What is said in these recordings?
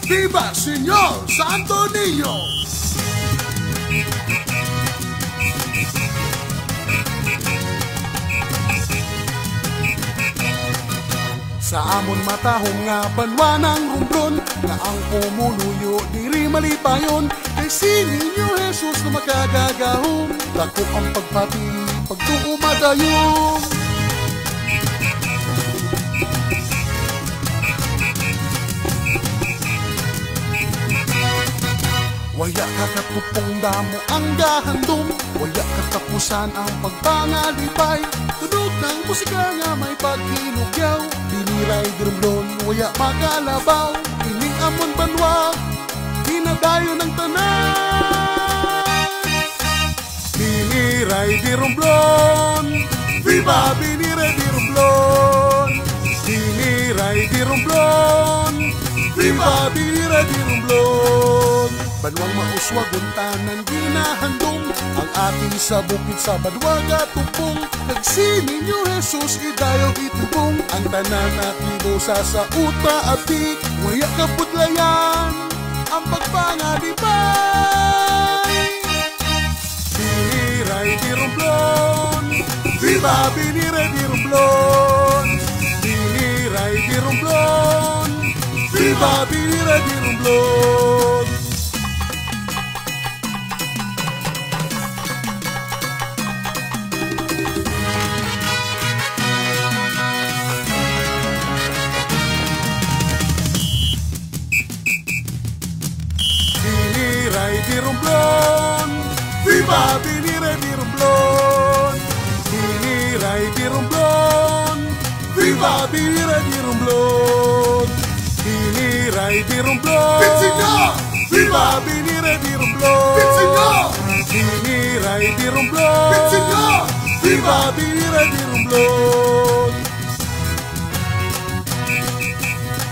¡Viva Señor Santo Niño! Sa amon matahong nga banwa ng rumblon, nga ang pumuluyo diri malipayon, kay si Niño Jesus na makagagahom, dako ang pagpati pagtuo madayon. Waya kakatupong damo ang gahandom, waya katapusan ang pagpangalipay, tunog ng musika nga may pagkinugyaw, biniray grumblon, waya magalabaw, ining amon banwa, hinadayo ng tanan. Biniray di rumblon, viva biniray di rumblon, biniray di rumblon, viva biniray di rumblon. Banwang mauswag untanan ginahandong, ang ating sa bukid sa Badwaga tumpong, nagsi Niño Jesus idayaw itubong, ang tanan aktibo sa uta abdi, waya kapudlayan ang pagpangalipay. Biniray di rumblon, viva biniray di rumblon, biniray di rumblon, viva biniray di rumblon. Di rumblon, viva biniray di rumblon, biniray di rumblon, viva biniray di rumblon, biniray di rumblon, viva biniray di rumblon, biniray di rumblon, viva biniray di rumblon.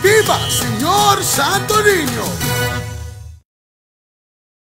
Viva Señor Santo Niño!